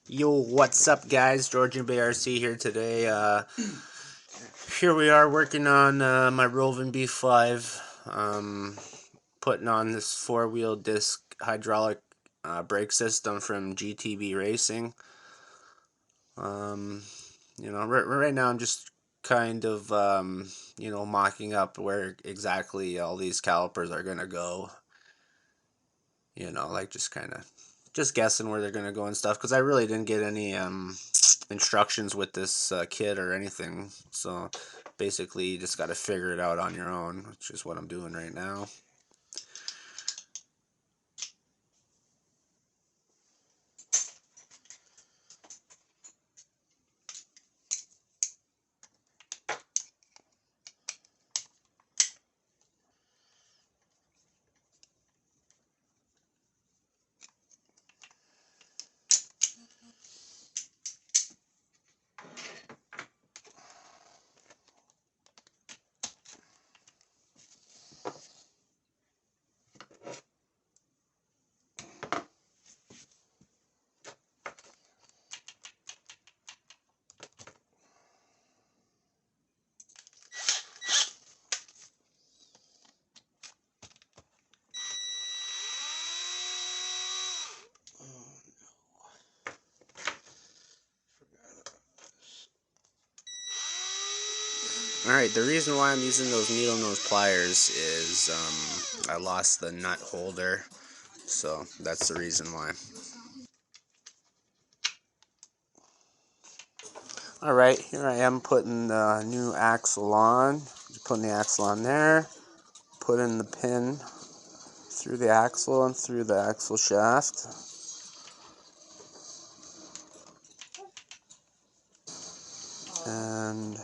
Yo, what's up, guys? Georgian BRC here today. Here we are working on my Rovan B5, putting on this four-wheel disc hydraulic brake system from GTB Racing. Um, right now I'm just kind of, mocking up where exactly all these calipers are gonna go. Like just guessing where they're gonna go and stuff, because I really didn't get any instructions with this kit or anything. So basically, you just got to figure it out on your own, which is what I'm doing right now. Alright, the reason why I'm using those needle nose pliers is I lost the nut holder, so that's the reason why. Alright, here I am putting the new axle on. Just putting the axle on there, putting the pin through the axle and through the axle shaft. And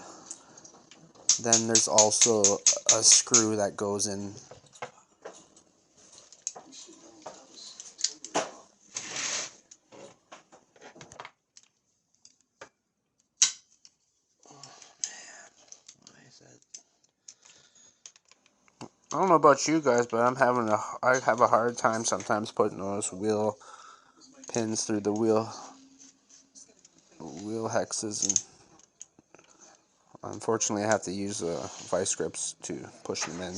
then there's also a screw that goes in. I don't know about you guys, but I have a hard time sometimes putting those wheel pins through the wheel hexes, and unfortunately I have to use vice grips to push them in.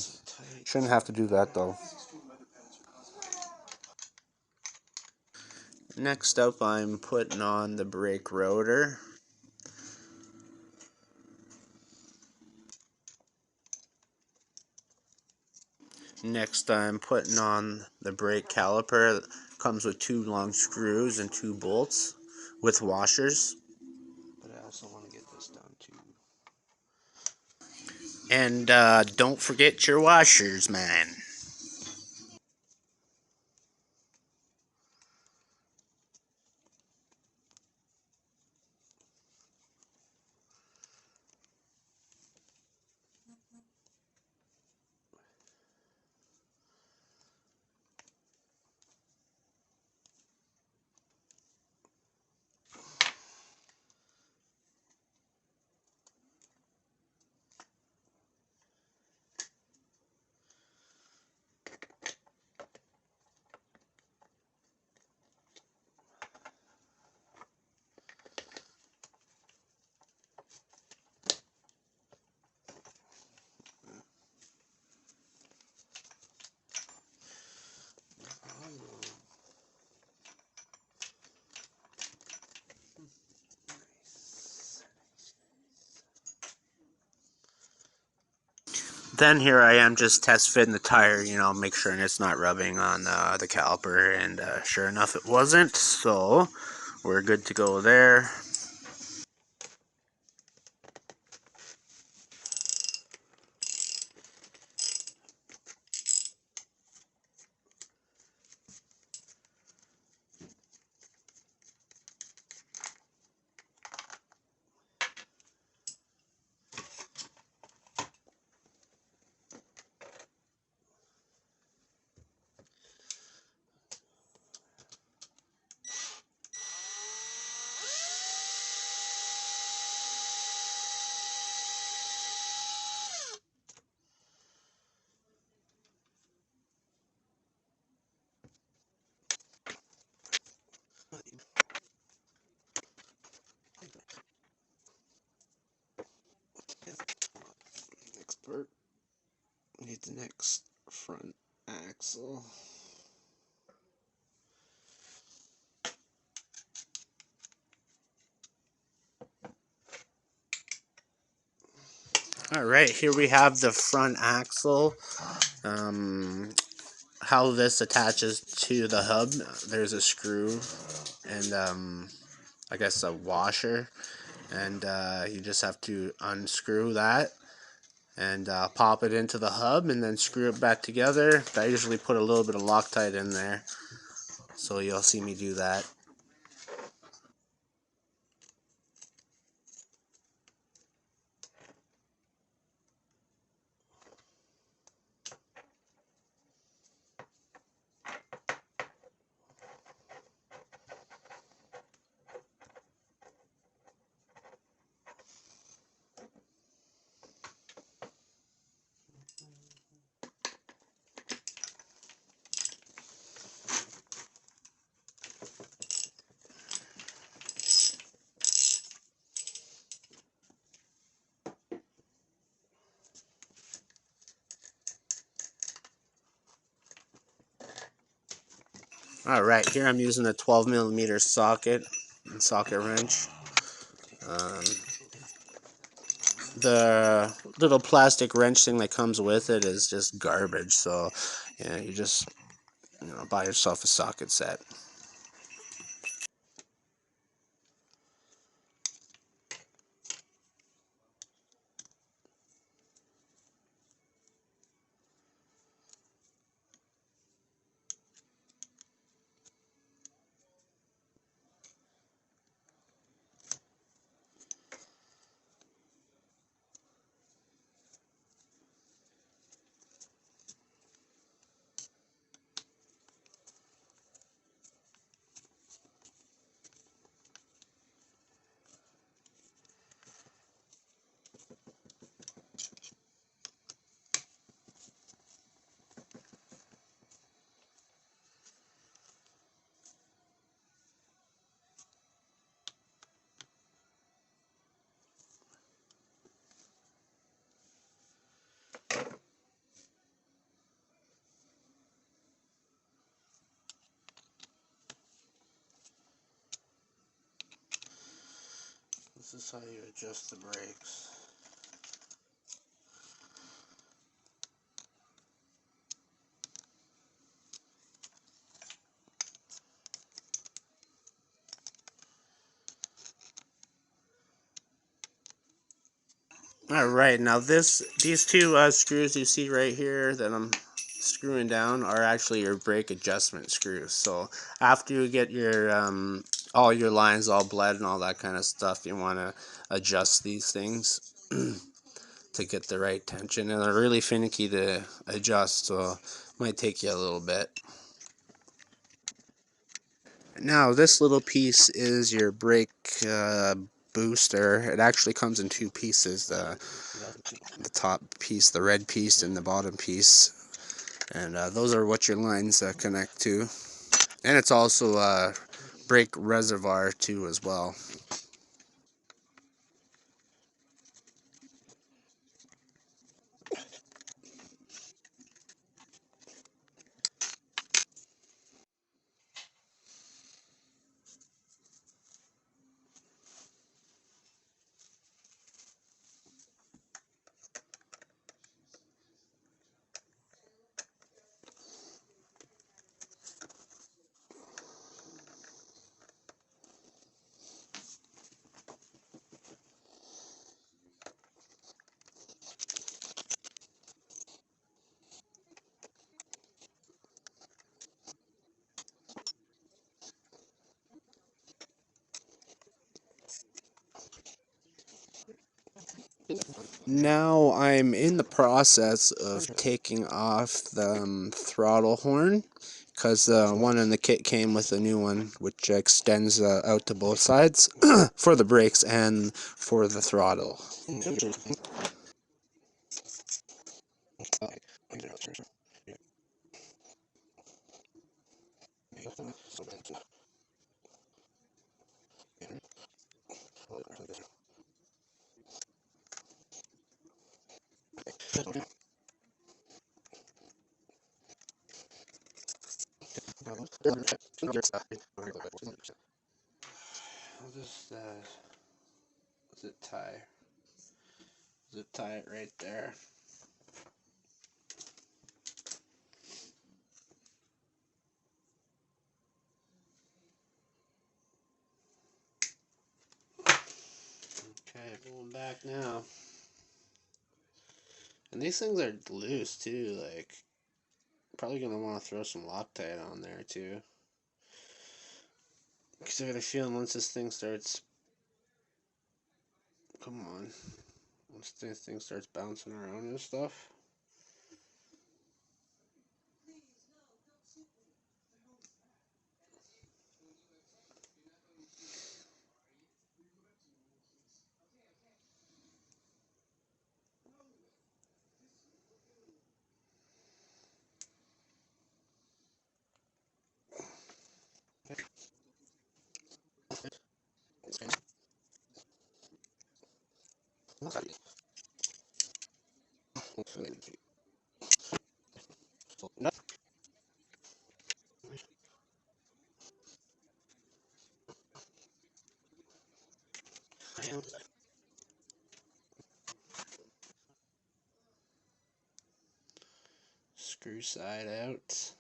Shouldn't have to do that though. Next up, I'm putting on the brake rotor. Next, I'm putting on the brake caliper. It comes with 2 long screws and 2 bolts with washers. But I also want to get this done too. And don't forget your washers, man. Then here I am just test fitting the tire, make sure it's not rubbing on the caliper, and sure enough it wasn't, so we're good to go there. next front axle. Alright, here we have the front axle. How this attaches to the hub. There's a screw and I guess a washer, and you just have to unscrew that and pop it into the hub and then screw it back together. I usually put a little bit of Loctite in there, so you'll see me do that. Alright, here I'm using a 12mm socket and socket wrench. Um, the little plastic wrench thing that comes with it is just garbage, so yeah, you just buy yourself a socket set. This is how you adjust the brakes. Alright, now these two screws you see right here that I'm screwing down are actually your brake adjustment screws. So after you get your all your lines all bled and all that kind of stuff, you want to adjust these things to get the right tension. And they're really finicky to adjust, so it might take you a little bit. Now this little piece is your brake booster. It actually comes in two pieces. The top piece, the red piece, and the bottom piece, and those are what your lines connect to. And it's also a brake reservoir too as well. Now I'm in the process of taking off the throttle horn, because the one in the kit came with a new one which extends out to both sides for the brakes and for the throttle. I'll just zip tie it right there. Okay, pulling back now. And these things are loose too, like probably gonna want to throw some Loctite on there too. Because I got a feeling once this thing starts, come on, once this thing starts bouncing around and stuff. Screw side out.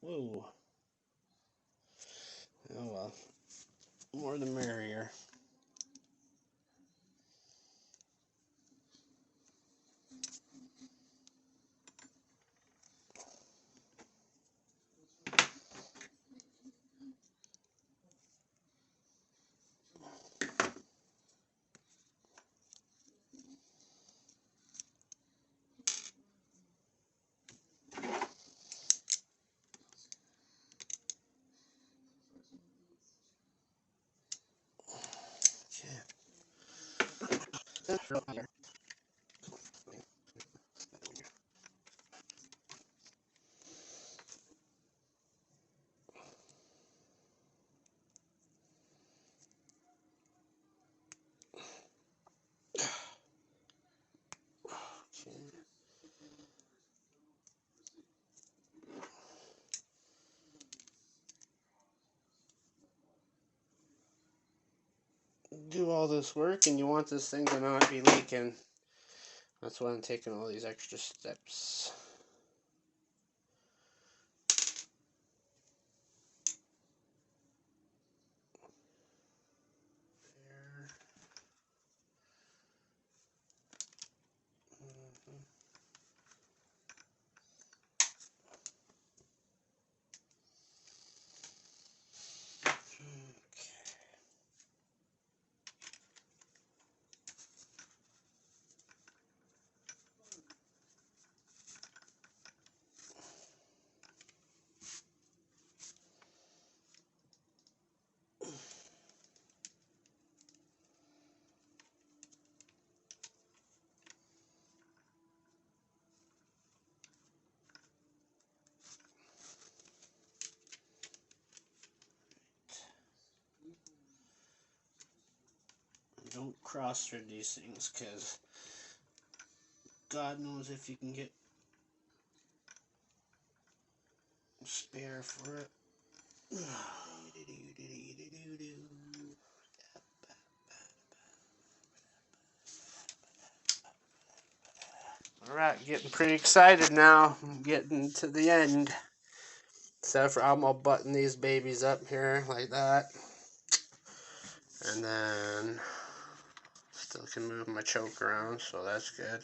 Whoa. Oh well. More the merrier. Do all this work and you want this thing to not be leaking. That's why I'm taking all these extra steps. cross thread these things, because God knows if you can get spare for it. Alright, getting pretty excited now. I'm getting to the end. So I'm gonna button these babies up here like that. And then still can move my choke around, so that's good.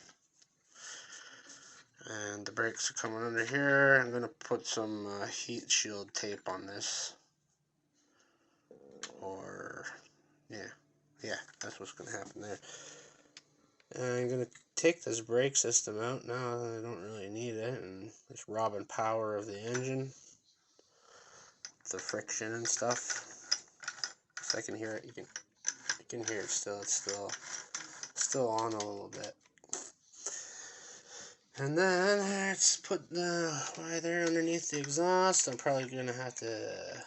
And the brakes are coming under here. I'm gonna put some heat shield tape on this. Or yeah, that's what's gonna happen there. And I'm gonna take this brake system out now that I don't really need it, and this Rovan power of the engine, the friction and stuff. So I can hear it. You can hear it still. It's still on a little bit. And then let's put the wire there underneath the exhaust. I'm probably gonna have to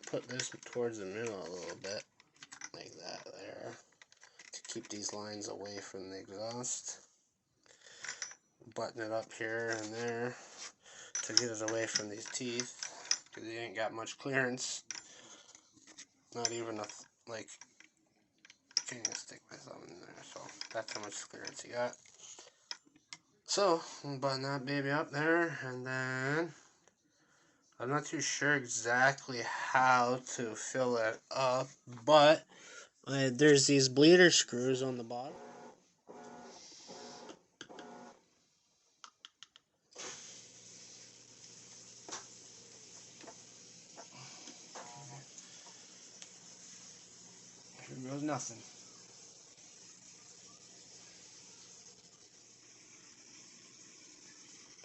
put this towards the middle a little bit, like that there, to keep these lines away from the exhaust. Button it up here and there to get it away from these teeth, because you ain't got much clearance. Not even a like. Can't even stick my thumb in there, so that's how much clearance you got. So I'm button that baby up there, and then I'm not too sure exactly how to fill it up, but there's these bleeder screws on the bottom. Here goes nothing.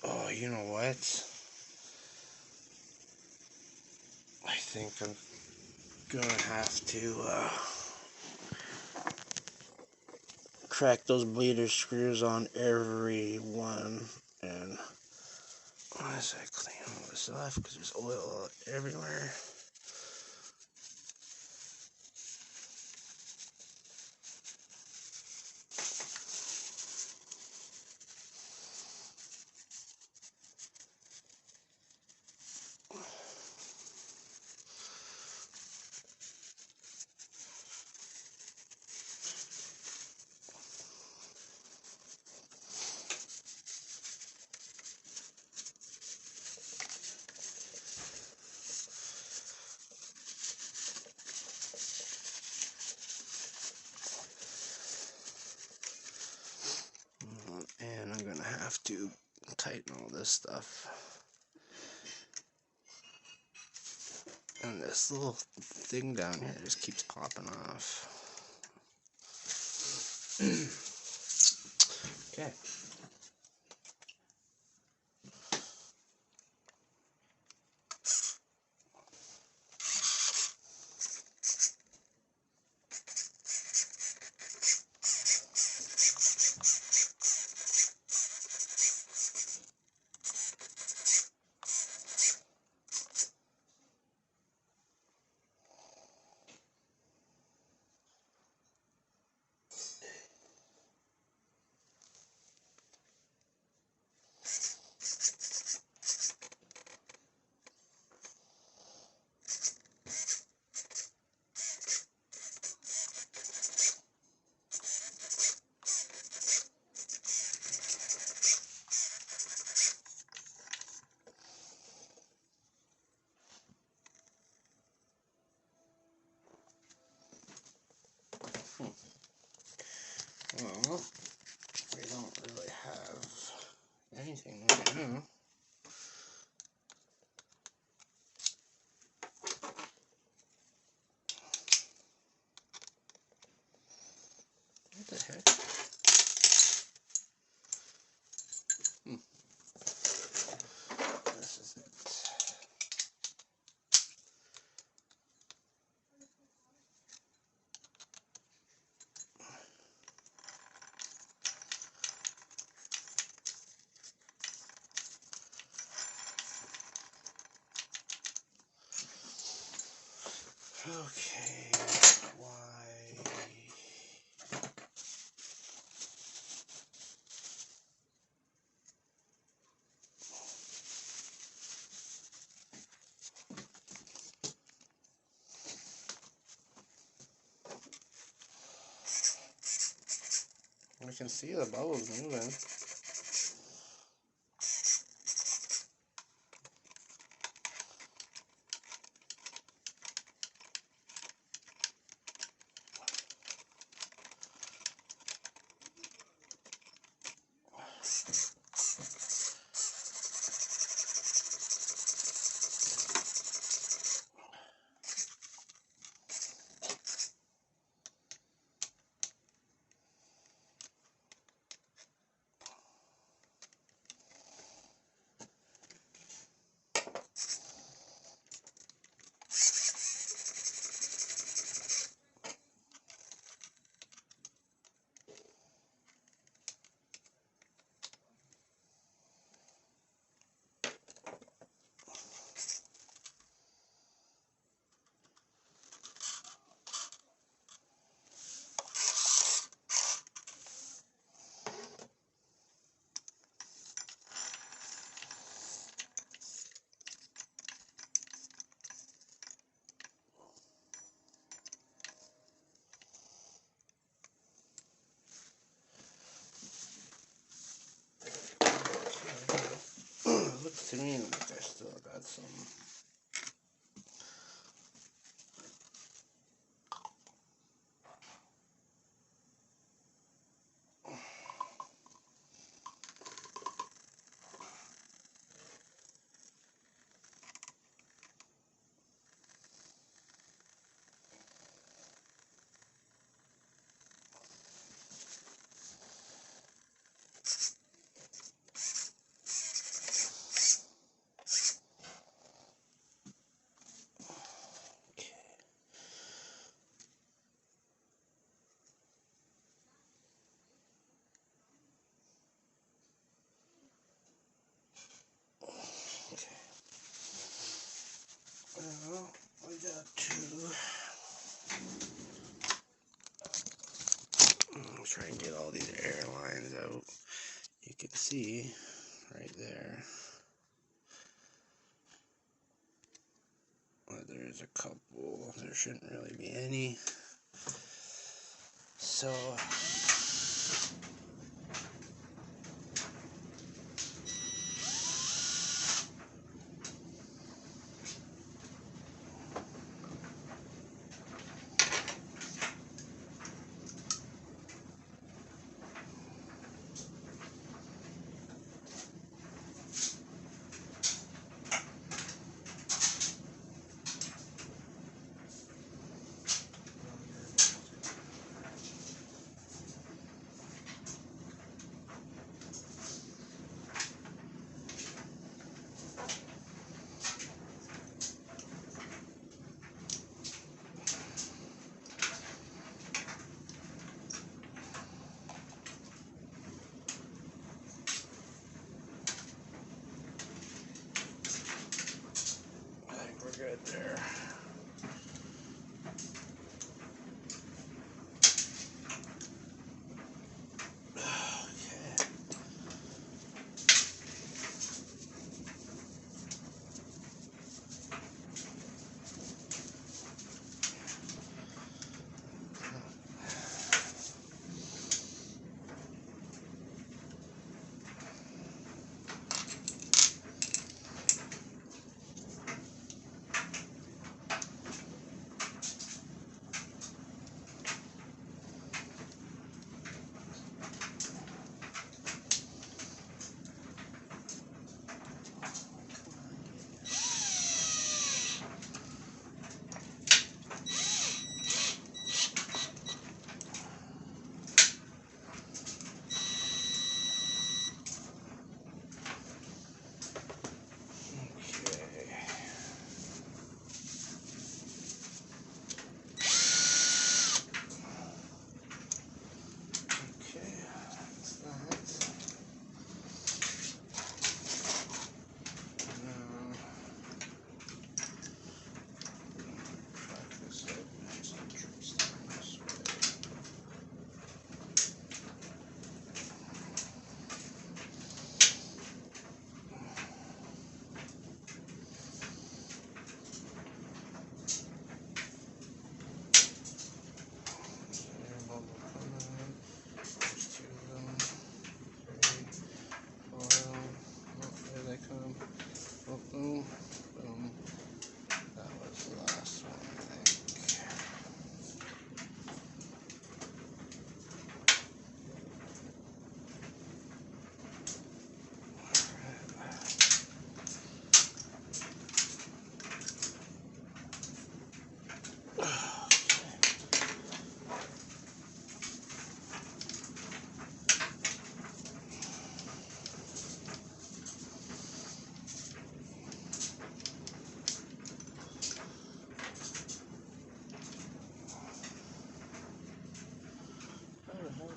Oh, you know what? I think I'm gonna have to crack those bleeder screws on every one, and as I clean all this off, because there's oil everywhere. And I'm gonna have to tighten all this stuff. And this little thing down here just keeps popping off. Okay. Well, we don't really have anything right now. What the heck? This is it. Okay, why? I can see the bubbles moving. Looks to me like I still got some. Well, we got two. I'm trying to get all these air lines out. You can see right there. Well, there's a couple. There shouldn't really be any. So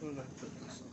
did I put this on?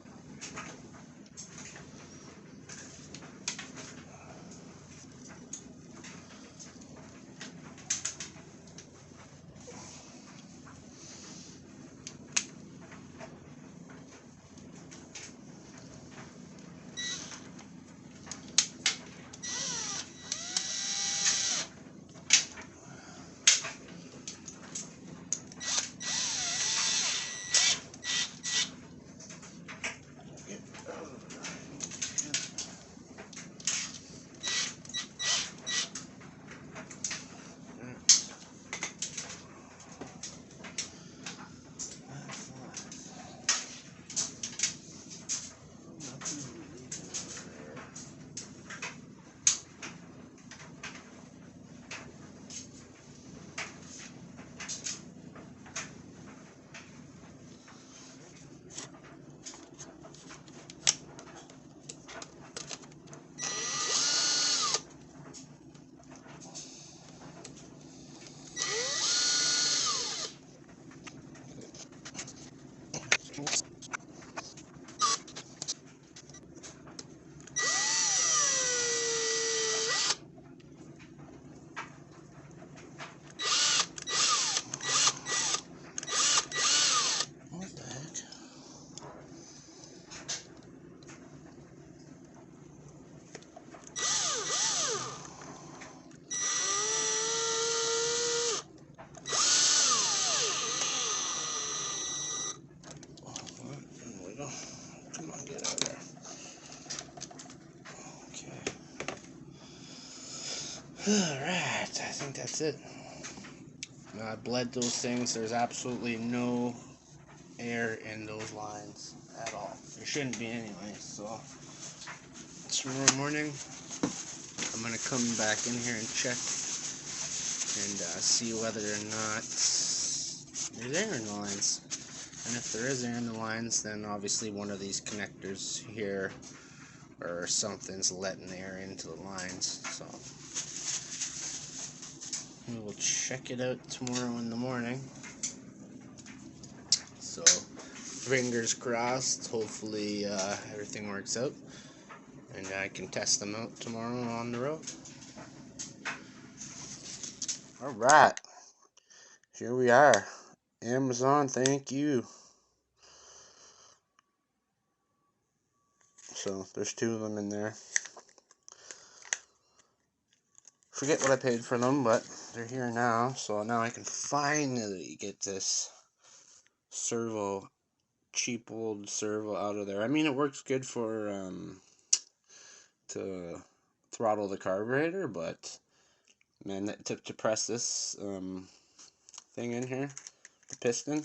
Come on, get out of there. Okay. Alright, I think that's it. I bled those things. There's absolutely no air in those lines at all. There shouldn't be anyway, so tomorrow morning I'm going to come back in here and check and see whether or not there's air in the lines. And if there is air in the lines, then obviously one of these connectors here or something's letting air into the lines. So we will check it out tomorrow in the morning. So fingers crossed, hopefully everything works out and I can test them out tomorrow on the road. Alright, here we are. Amazon, thank you. So there's two of them in there. Forget what I paid for them, but they're here now. So now I can finally get this servo, cheap old servo out of there. I mean, it works good for to throttle the carburetor, but man, that took to press this thing in here, the piston.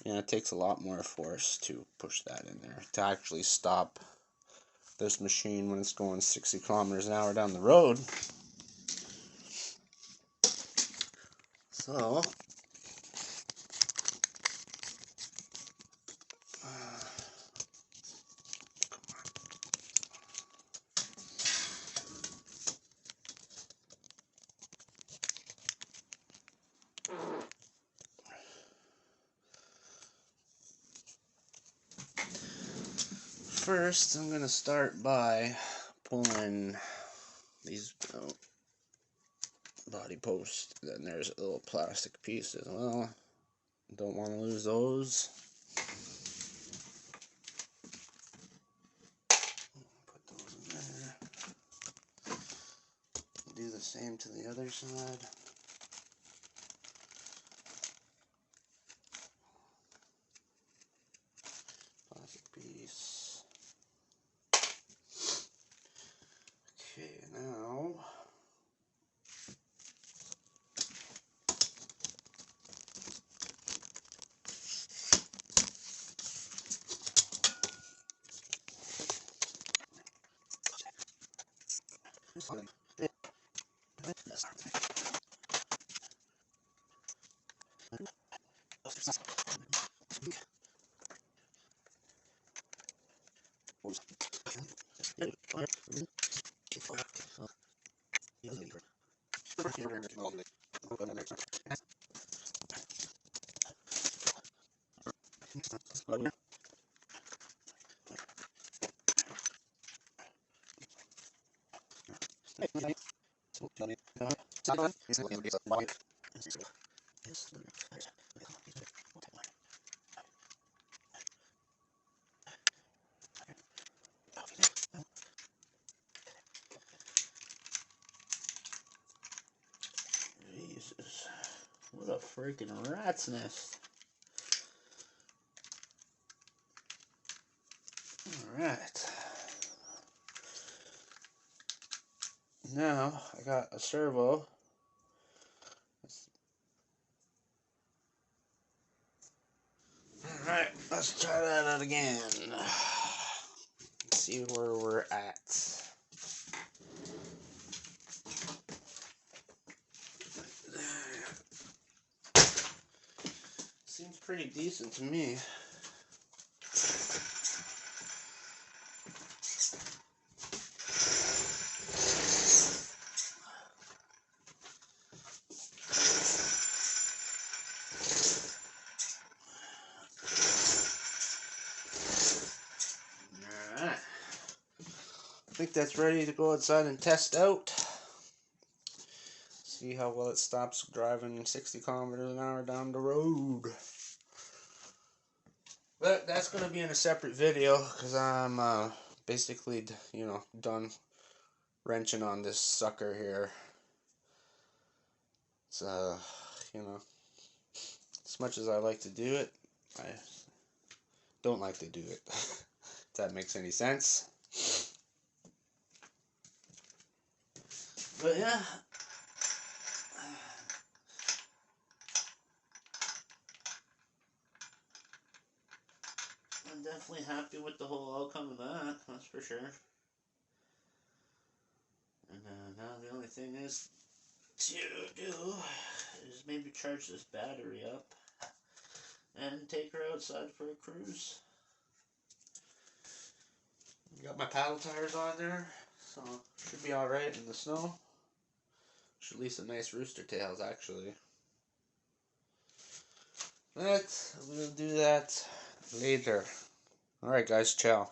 Yeah, it takes a lot more force to push that in there to actually stop this machine when it's going 60 kilometers an hour down the road. So first, I'm gonna start by pulling these out. Body post. Then there's a little plastic piece as well. Don't want to lose those. Put those in there. Do the same to the other side. Plastic piece. Okay, now Jesus, what a freaking rat's nest. Alright. Now, I got a servo. Alright, let's try that out again. See where we're at. Seems pretty decent to me. Alright. I think that's ready to go outside and test out. See how well it stops driving 60 kilometers an hour down the road. But that's going to be in a separate video because I'm basically, done wrenching on this sucker here. It's, as much as I like to do it, I don't like to do it. If that makes any sense. But yeah. I'm definitely happy with the whole outcome of that, that's for sure. And now the only thing is to do is maybe charge this battery up and take her outside for a cruise. Got my paddle tires on there, so should be alright in the snow. Should leave some nice rooster tails actually. But we'll do that later. Alright guys, ciao.